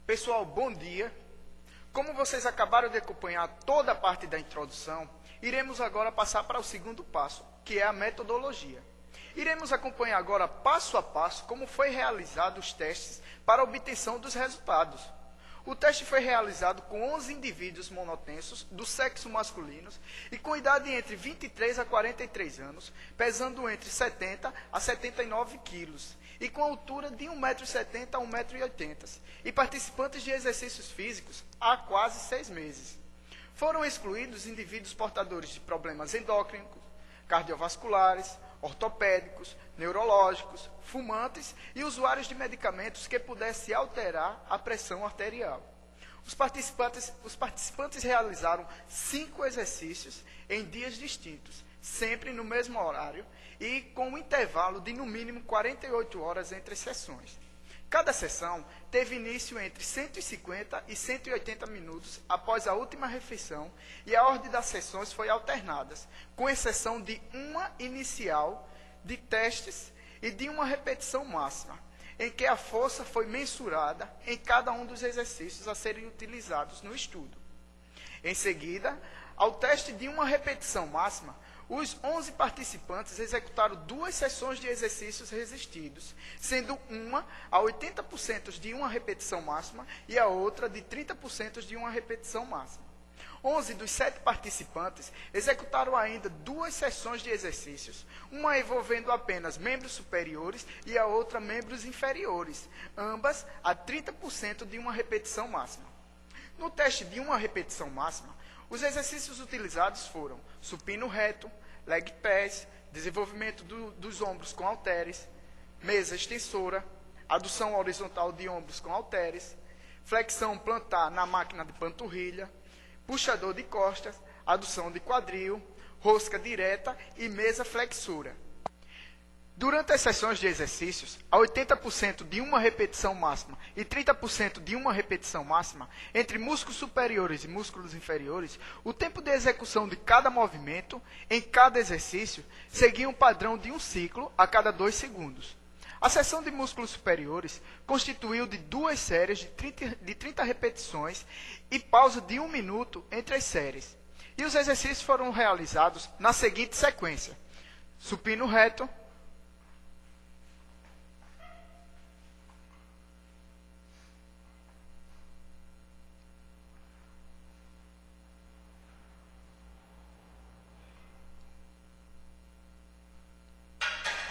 Pessoal, bom dia. Como vocês acabaram de acompanhar toda a parte da introdução, iremos agora passar para o segundo passo, que é a metodologia. Iremos acompanhar agora passo a passo como foi realizado os testes para a obtenção dos resultados. O teste foi realizado com 11 indivíduos monotensos do sexo masculino e com idade entre 23 a 43 anos, pesando entre 70 a 79 quilos e com altura de 1,70 m a 1,80 m e participantes de exercícios físicos há quase 6 meses. Foram excluídos indivíduos portadores de problemas endócrinos, cardiovasculares, ortopédicos, neurológicos, fumantes e usuários de medicamentos que pudessem alterar a pressão arterial. Os participantes realizaram 5 exercícios em dias distintos, sempre no mesmo horário e com um intervalo de no mínimo 48 horas entre sessões. Cada sessão teve início entre 150 e 180 minutos após a última refeição e a ordem das sessões foi alternada, com exceção de uma inicial de testes e de uma repetição máxima, em que a força foi mensurada em cada um dos exercícios a serem utilizados no estudo. Em seguida, ao teste de uma repetição máxima, os 11 participantes executaram 2 sessões de exercícios resistidos, sendo uma a 80% de uma repetição máxima e a outra de 30% de uma repetição máxima. 11 dos 7 participantes executaram ainda 2 sessões de exercícios, uma envolvendo apenas membros superiores e a outra membros inferiores, ambas a 30% de uma repetição máxima. No teste de uma repetição máxima, os exercícios utilizados foram supino reto, leg press, desenvolvimento dos ombros com halteres, mesa extensora, adução horizontal de ombros com halteres, flexão plantar na máquina de panturrilha, puxador de costas, adução de quadril, rosca direta e mesa flexora. Durante as sessões de exercícios, a 80% de uma repetição máxima e 30% de uma repetição máxima, entre músculos superiores e músculos inferiores, o tempo de execução de cada movimento, em cada exercício, seguia um padrão de um ciclo a cada 2 segundos. A sessão de músculos superiores constituiu de 2 séries de 30 repetições e pausa de 1 minuto entre as séries. E os exercícios foram realizados na seguinte sequência: supino reto,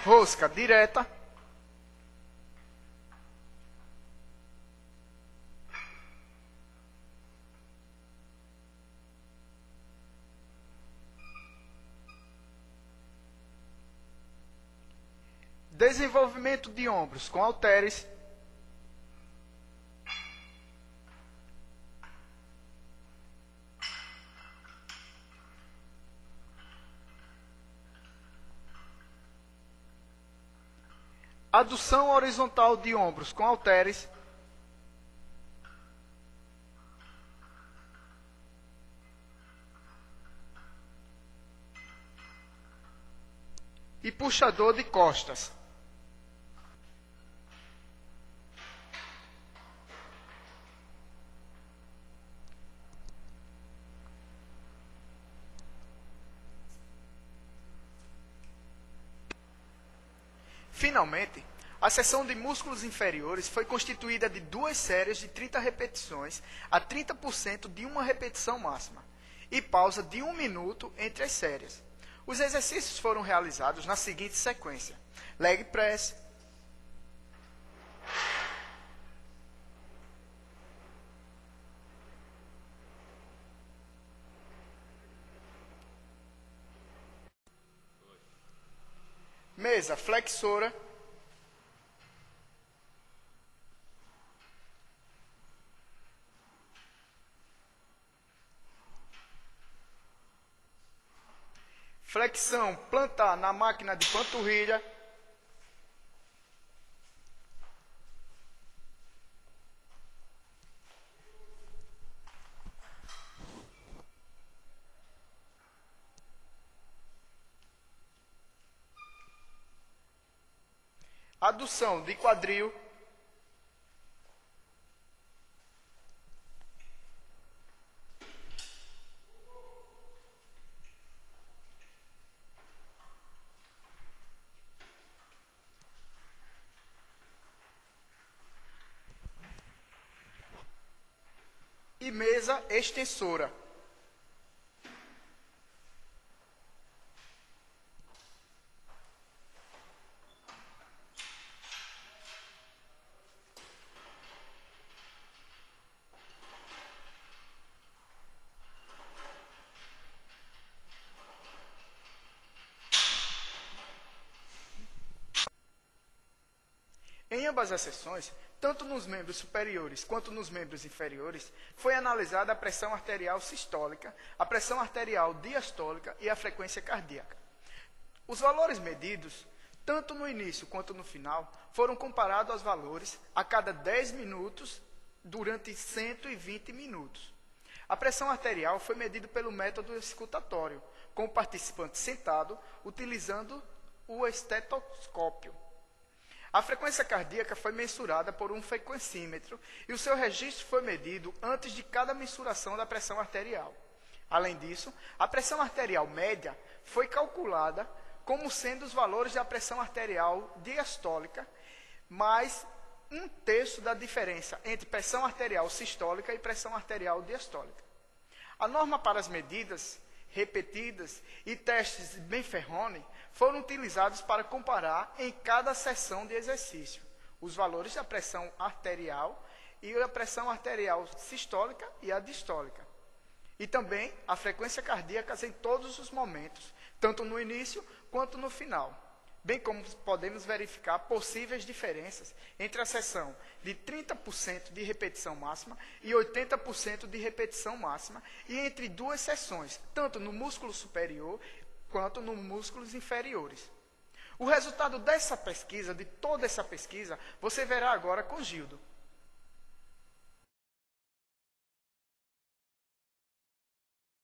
rosca direta, desenvolvimento de ombros com halteres, adução horizontal de ombros com halteres, e puxador de costas. Finalmente, a seção de músculos inferiores foi constituída de 2 séries de 30 repetições a 30% de uma repetição máxima e pausa de 1 minuto entre as séries. Os exercícios foram realizados na seguinte sequência: leg press, mesa flexora, flexão plantar na máquina de panturrilha, adução de quadril, mesa extensora. Em ambas as sessões, tanto nos membros superiores quanto nos membros inferiores, foi analisada a pressão arterial sistólica, a pressão arterial diastólica e a frequência cardíaca. Os valores medidos, tanto no início quanto no final, foram comparados aos valores a cada 10 minutos durante 120 minutos. A pressão arterial foi medida pelo método escutatório, com o participante sentado, utilizando o estetoscópio. A frequência cardíaca foi mensurada por um frequencímetro e o seu registro foi medido antes de cada mensuração da pressão arterial. Além disso, a pressão arterial média foi calculada como sendo os valores da pressão arterial diastólica, mais 1/3 da diferença entre pressão arterial sistólica e pressão arterial diastólica. A norma para as medidas repetidas e testes de Benferroni foram utilizados para comparar em cada sessão de exercício os valores da pressão arterial e a pressão arterial sistólica e a distólica. E também a frequência cardíaca em todos os momentos, tanto no início quanto no final. Bem como podemos verificar possíveis diferenças entre a sessão de 30% de repetição máxima e 80% de repetição máxima, e entre duas sessões, tanto no músculo superior quanto nos músculos inferiores. O resultado dessa pesquisa, de toda essa pesquisa, você verá agora com Gildo.